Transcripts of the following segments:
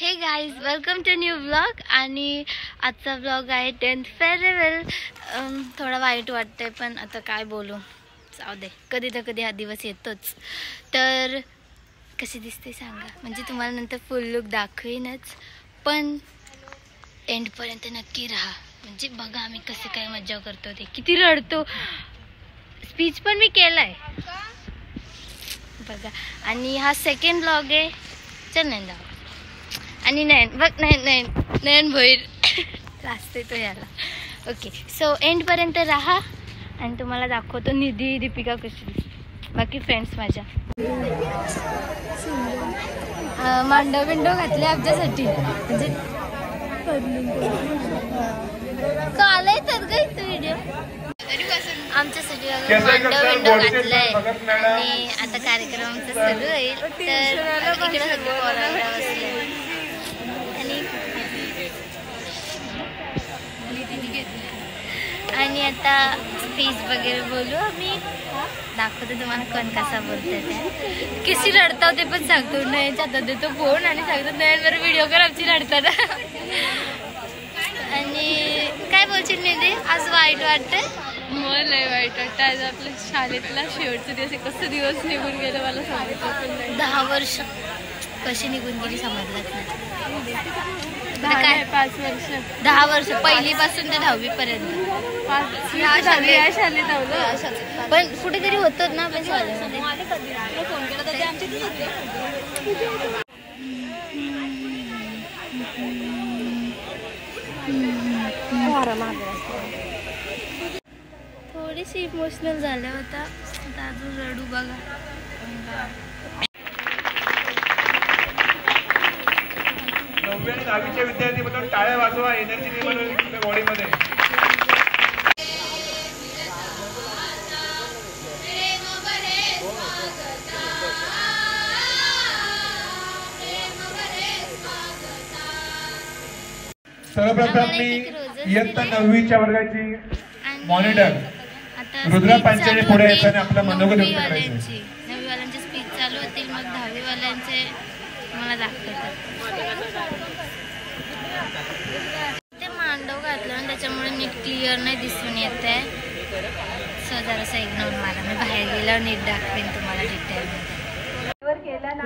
हे guys, welcome to new vlog. आणि आजचा व्लॉग आहे 10th फेअरवेल. थोडा वाईट वाटतंय, पण आता काय बोलू, जाऊ दे. कधी ना कधी हा दिवस येतोच. तर कशी दिसते सांगा, म्हणजे तुम्हाला नंतर फुल लुक दाखवीनच, पण एंडपर्यंत नक्की राहा. म्हणजे बघा आम्ही कसं काय मज्जा करतो, ते किती रडतो. स्पीच पण मी केलाय बघा. आणि हा सेकंड व्लॉग आहे. चल नाही जाऊ. आणि नयन बघ, नयन भोईर असते तो याला. ओके, सो एंडपर्यंत राहा आणि तुम्हाला दाखवतो निधी दीपिका कशी दिसते. बाकी फ्रेंड्स माझ्या मांडव विंडो घातले आमच्यासाठी, म्हणजे काल येतात का इथं व्हिडिओ आमच्यासाठी. मांडव विंडो घातलाय आणि आता कार्यक्रम आमचा सुरू होईल. तर इकडे सगळं पोरांना बसले आणि आता स्पीच वगैरे बोलू. आम्ही दाखवतो तुम्हाला कोण कसा बोलतोय. त्या किती रडता ते पण सांगतो. नयनच्या हातात देतो फोन आणि सांगतो नयन बरं व्हिडिओ कर आमची रडताना. आणि काय बोलशील निधी, आज वाईट वाटतंय? मला लय वाईट वाटतं. आज आपल्या शाळेतला शेवटचे दिवस, कसं दिवस निघून गेलं मला सांगितलं पण नाही. 10 वर्ष कशी निघून गेली समजलंच नाही. काय 5 वर्ष, 10 वर्ष, पहिलीपासून ते 10वी पर्यंत. पण कुठेतरी होतो ना आपण शाळेमध्ये. थोडीशी इमोशनल झाल्या होता, अजून रडू बघा. नववी आणि 10वीच्या विद्यार्थी म्हणून टाळ्या वाजवा. एनर्जी निर्माण होईल बॉडीमध्ये. सर्वप्रथम मी इयत्ता 9वीच्या वर्गाची मॉनिटर रुद्रा पांचाळे पुढे येताना आपला मनोगत व्यक्त करायचं. 9वी वाल्यांची स्पीच चालू होतील, मग 10वी वाल्यांचे मला दाखवतात. ते मांडव घातलं आणि त्याच्यामुळे नीट क्लिअर नाही दिसून येत आहे. सो जरासं इग्नोर मारा, मी बाहेर गेल्यावर नीट दाखवेन तुम्हाला डिटेलमध्ये.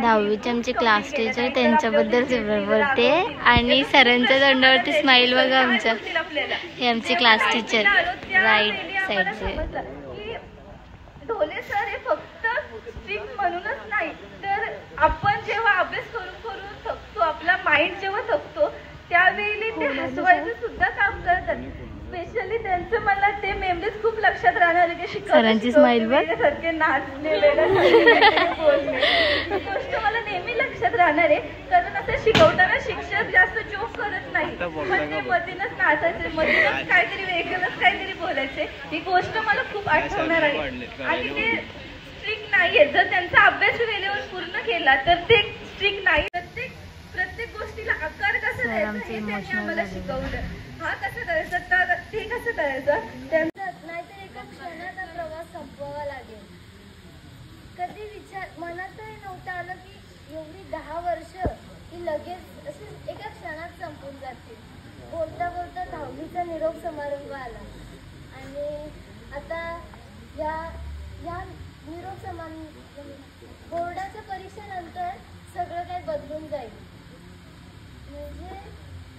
10वीचे आमचे क्लास टीचर, त्यांच्याबद्दल बोलते. आणि सरांच्या तोंडावरती स्माईल बघा आमच्या. हे आमचे क्लास टीचर राईट साईडचे. ढोले सर हे फक्त स्ट्रिक्ट म्हणूनच नाही, तर आपण जेव्हा अभ्यास करून थकतो, आपला माइंड जेव्हा थकतो, त्यावेळी ते हसवायचं सुद्धा काम करतात. स्पेशली त्यांचं मला ते मेमरीज खूप लक्षात राहणार आहे. सरांची स्माईल सारखे नाचणे, बोलणे, ही गोष्ट मला नेहमी लक्षात राहणार आहे. कारण असं शिकवताना शिक्षक जास्त जोक करत नाही, पण ते मधीनच नाचायचे, मधीनच काहीतरी वेगळंच काहीतरी बोलायचे. ही गोष्ट मला खूप आठवणार आहे. आणि ते स्ट्रिक्ट नाहीये. जर त्यांचा अभ्यास वेळेवर पूर्ण केला तर ते स्ट्रिक्ट नाही. प्रत्येक गोष्टीला आकार कसा द्यायचा हे त्यांनी आम्हाला शिकवलं. हा कसं करायचा, तर ते कसं करायचं, त्यांचा नाहीतर एका क्षणात हा प्रवास संपवावा लागेल. कधी मनातही नव्हतं आलं की एवढी 10 वर्ष ही लगेच अशी एका क्षणात संपून जातील. बोलता बोलता 10वीचा निरोप समारंभ आला आणि आता या निरोप समारंभ, बोर्डाच्या परीक्षेनंतर सगळं काही बदलून जाईल. म्हणजे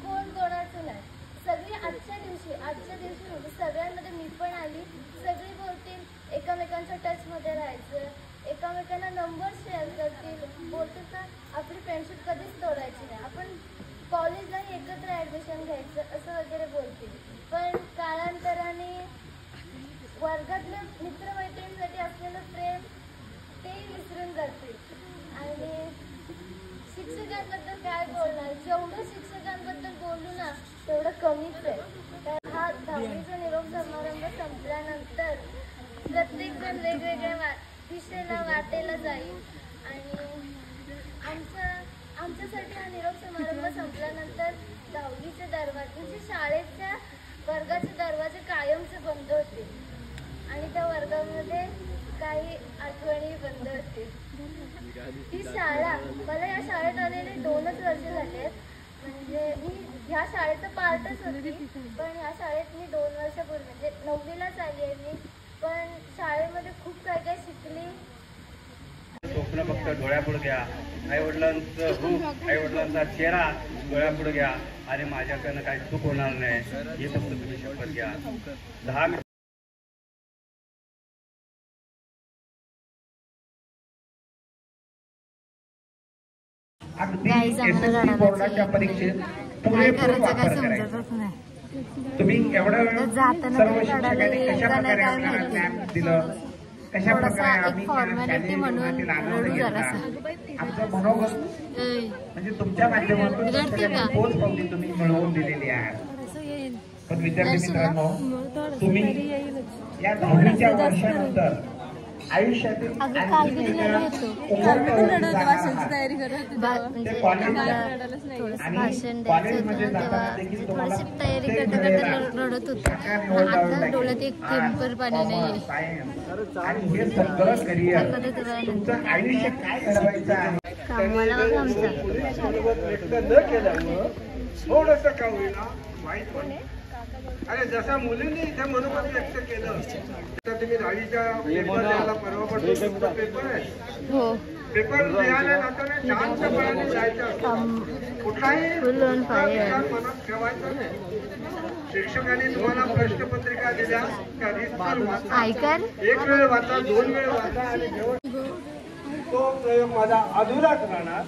कोण कोणाचं नाही, सगळी आजच्या दिवशी म्हणजे सगळ्यांमध्ये मी पण आली. सगळी बोलतील, एकमेकांच्या टचमध्ये राहायचं, एकमेकांना नंबर शेअर करतील. बोलतात ना, आपली फ्रेंडशिप कधीच तोडायची नाही, आपण कॉलेजलाही एकत्र ॲडमिशन घ्यायचं असं वगैरे बोलतील. पण काळांतराने वर्गातल्या मित्रमैत्रिणींसाठी असलेलं प्रेम तेही विसरून जातील. आणि शिक्षकांबद्दल काय बोलणार, जेवढं शिक्षकांबद्दल बोलू ना तेवढं कमीच आहे. तर हा 10वीचा निरोप समारंभ संपल्यानंतर प्रत्येकजण वेगवेगळ्या दिशेला वाटेला जाईल. आणि आमच्यासाठी हा निरोप समारंभ संपल्यानंतर 10वीचे दरवाजे, म्हणजे शाळेच्या वर्गाचे दरवाजे कायमचे बंद होते आणि त्या वर्गामध्ये काही आठवणी बंद होते. ही शाळा, मला या शाळेत आलेले 2च वर्ष झाली. आले. म्हणजे मी ह्या शाळेचं पार्टच होती, पण ह्या शाळेत मी 2 वर्षापूर्वी म्हणजे 9वीलाच आली आहे मी. पण शाळेमध्ये खूप काय काय शिकली. स्वप्न फक्त डोळ्यापुढे घ्या, आईवडिलांचं रूप, आईवडिलांचा चेहरा डोळ्यापुढे घ्या आणि माझ्याकडनं काही चूक होणार नाही हे फक्त तुम्ही शपथ घ्या. 10 मिनिट बोर्डाच्या परीक्षेत पुरेपूर वापर करायचा. तुम्ही एवढा वेळ सर्व शिक्षकांनी कशा प्रकारे आपल्याला ज्ञान दिलं, कशा प्रकारे आम्ही आमचं मनोबल म्हणजे तुमच्या माध्यमातून पोच पावती तुम्ही मिळवून दिलेली आहे. पण विद्यार्थी मित्रांनो, तुम्ही या 10वीच्या वर्षानंतर आयुष्यातील कॉलेजमध्ये जाताना देखील तुम्हाला तयारी करता रडत होतो. आता डोळ्यात एक थेंब पाणी नाही. आणि हे सगळं करिअर तुमचं आयुष्य काय घडवायचं आहे कामाला बघा आमचा न केल्यामुळं थोडंसं का होईना वाईट वाटतं. अरे जसं मुलींनी इथे मनोमत व्यक्त केलं तर तुम्ही 10वीच्या पेपर द्यायला परवा पडतो पेपर आहे. पेपर द्यायला जाताना शांतपणाने जायचं, कुठलाही मनात ठेवायचं नाही. शिक्षकांनी तुम्हाला प्रश्नपत्रिका दिल्या त्या एक वेळ वाचा, 2 वेळ वाचा आणि तो प्रयोग माझा अधुराच राहणार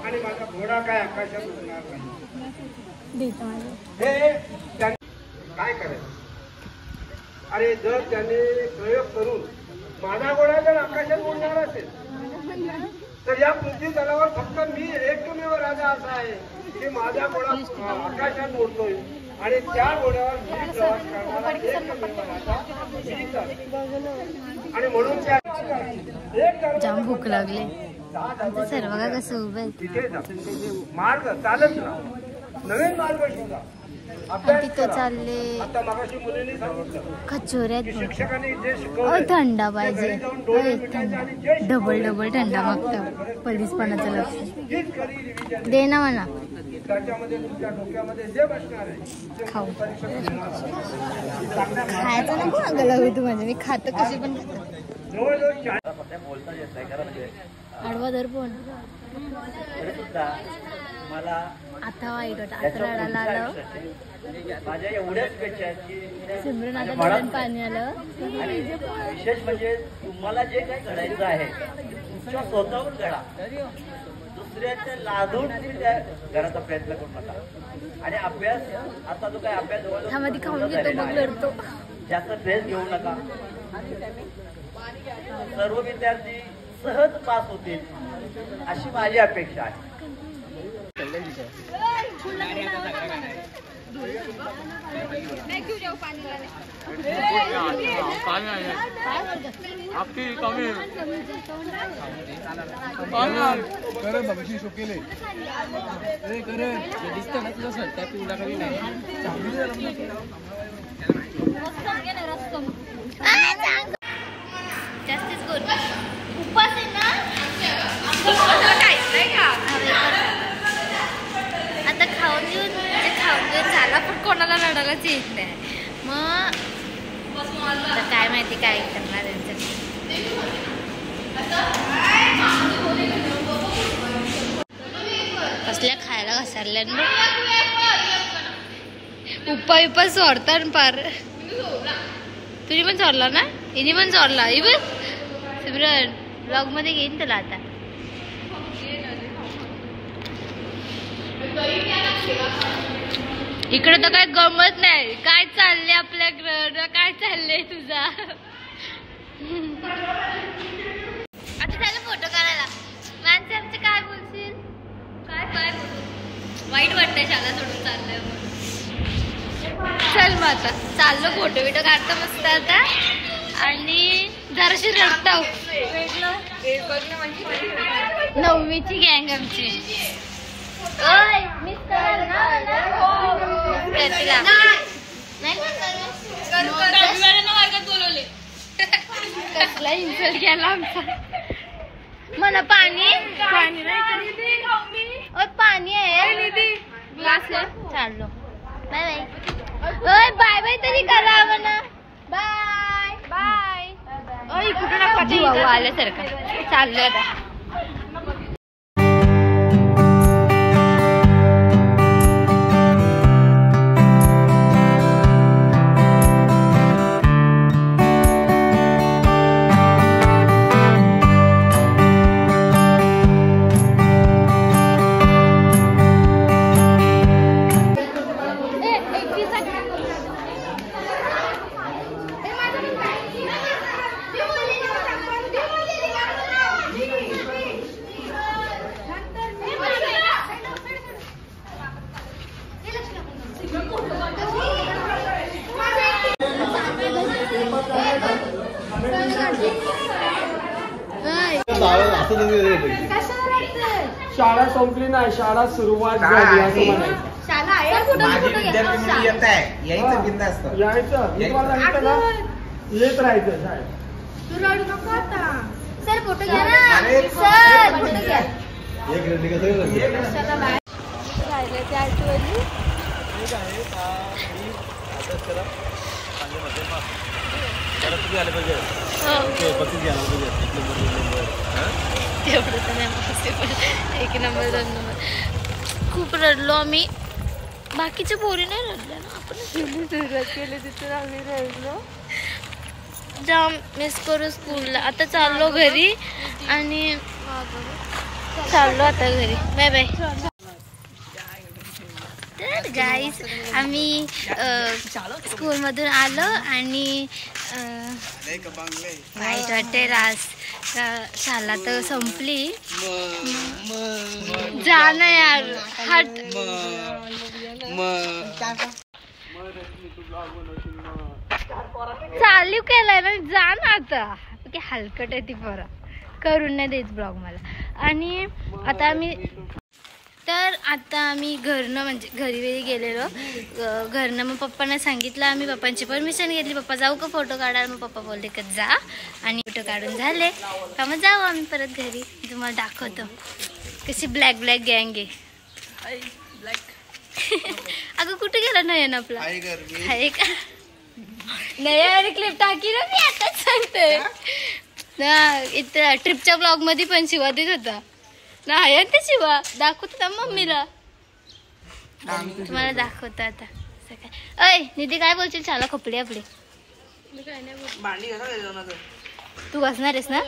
आणि माझा घोडा काय आकाशात उडणार नाही. हे काय करायचं? अरे जर त्याने प्रयोग करून माझा घोडा जर आकाशात उडणार असेल तर या पृथ्वी तलावर फक्त मी एकमेव राजा असा आहे की माझा घोडा आकाशात उडतोय आणि त्या घोड्यावर मी प्रवास करणारा एकमेव राजा मीच आहे. आणि म्हणून त्या जाम भूक लागली. सर्व का कसं उभं तिथे जा, मार्ग चालत राहा, नवीन मार्ग शोधा. तिथं चालले कचोऱ्यात थंडा पाहिजे. डबल थंडा मागतं पोलीसपणाचं लक्ष दे ना म्हणा. खाऊ खायचं नको मागं लागू तू म्हणजे मी खातं कशी पण आडवा धर पण. मला आता वाईट होतं. आता रडायला आलं. माझ्या एवढ्याच पेक्षा की सिमरन आता डोळ्यात पाणी आलं. विशेष म्हणजे तुम्हाला जे काही घडायचं आहे तुमच्या स्वतःहून घडा. दुसऱ्याच्या लादून तुम्ही त्या घराचा प्रयत्न करू नका. आणि अभ्यास आता जो काही अभ्यास ह्यामध्ये खाऊन घेतो मग लढतो. जास्त स्ट्रेस घेऊ नका. सर्व विद्यार्थी सहज पास होतील अशी माझी अपेक्षा आहे. आपकी कमी बघशी शोकेले करे दिसत ना तुझं सर त्या पिवळा कधी नाही. जास्तीच गोड उपास आहे ना. आता खाऊन घेऊन झाला पण कोणाला रडायलाच येत नाही. मग काय माहिती काय करणार त्यांचं. कसल्या खायला घसरल्या ना उपा चोरता पार. तुझी पण चोरला ना. हिने पण चोरला. ही बघ सिमरन ब्लॉग मध्ये घेईन तुला आता. इकडे तर काय गमत नाही. काय चाललंय आपल्याकडं, काय चाललंय तुझा. आता त्याला फोटो काढायला माणसे आमचे काय बोलशील. काय काय बोलू. वाईट वाटतंय शाळा सोडून चाललंय. चल मग आता चाललो फोटो बिटो काढता मस्त आता. आणि जराशी रडता 9वीची गँग आमची. मिस करायला कसला इन्सल्ट केला आमचा. मला पाणी पाणी आहे. चाललो. Bye bye. बाय बाय तरी करा म्हणा. Bye bye. कुठे आल्यासारखं चाललो आता. शाळा संपली नाही, शाळा सुरुवात झाली असं म्हणायचं. यायचं मी तुम्हाला सांगितलं ना, येत राहायचं शाळेत. सर फोटो घ्या ना. सर फोटो घ्या. एक नंबर 2 नंबर. खूप रडलो आम्ही. बाकीच्या पोरी नाही रडल्या ना, आपण सुरुवात केली तिथून आम्ही रडलो. जाम मिस करू स्कूलला. आता चाललो घरी आणि चाललो आता घरी. Bye bye. तर गाईज आम्ही स्कूलमधून आलो आणि वाईट वाटते. शाळा तर संपली. जा ना यार. हट. चालू केलाय ना, जा ना आता. हलकट आहे ती पोरं, करून नाही देत ब्लॉग मला. आणि आता आम्ही घरनं म्हणजे घरी गेलेलो. घरनं मग पप्पांना सांगितलं. आम्ही पप्पांची परमिशन घेतली. पप्पा जाऊ का फोटो काढायला. मग पप्पा बोलले का जा. आणि फोटो काढून झाले का मग जाऊ आम्ही परत घरी. तुम्हाला दाखवतो कशी ब्लॅक गँग आहे. अगं कुठे गेला नयन आपला. आहे का नया क्लिप टाकी ना. मी आताच सांगते ना. इथं ट्रिपच्या ब्लॉग मध्ये पण शिवा देत होता ना. आहे ते शिवा दाखवतो ना मम्मीला. तुम्हाला दाखवतो आता सकाळ. अय निधी काय बोलशील. शाळा खपली आपली. तू घासणार आहेस ना.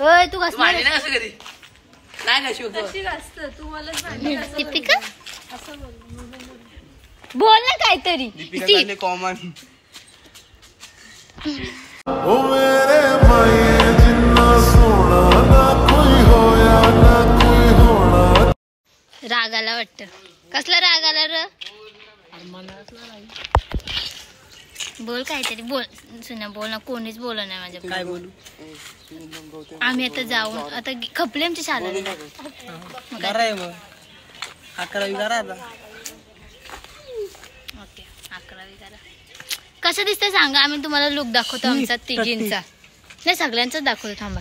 होय तू घासणार दीपिका. बोल ना काहीतरी. कॉमन रागाला वाटत. कसला राग आला र. बोल काहीतरी बोल. सुना बोल ना. कोणीच बोल नाही माझ्या. काय बोलू. आम्ही आता जाऊन आता खपले आमची शाळा. 11वी करा आता. ओके 11वी करा. कसं दिसतं सांगा. आम्ही तुम्हाला लुक दाखवतो आमचा तिघींचा. नाही सगळ्यांचाच दाखवतो. थांबा.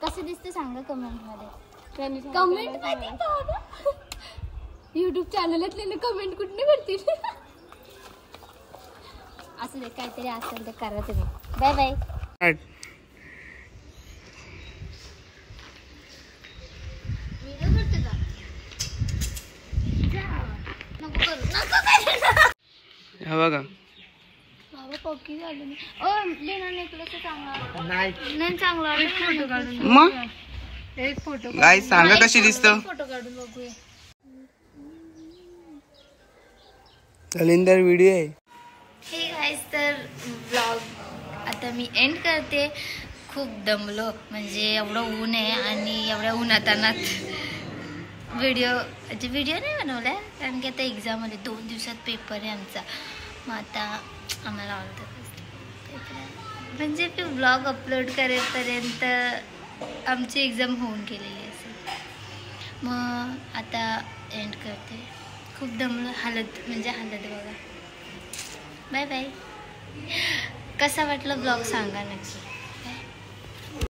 कसं दिसतं सांगा कमेंट मध्ये. युट्यूब चॅनलातले कमेंट कुठे करतील. असं दे काहीतरी असेल ते करा तुम्ही. Bye bye. बघा बाबा पक्की झाली. लेना नेकलेस चांगला नाही. चांगला मग एक फोटो गाईस सांगा कशी दिसतं. फोटो काढून बघूया. कलिंदर व्हिडिओ आहे. हे गाईस तर ब्लॉग आता मी एंड करते. खूप दमलो म्हणजे एवढं ऊन आहे आणि एवढ्या उन्हातानात व्हिडिओ नाही बनवला कारण की आता एक्झाम आली. 2 दिवसात पेपर आहे आमचा. मग आता आम्हाला पेपर आहे म्हणजे ते ब्लॉग अपलोड करेपर्यंत आमची एक्झाम होऊन गेलेली असेल. मग आता एंड करते. खूप दमलं. हालत बघा. Bye bye. कसा वाटलं ब्लॉग सांगा नक्की.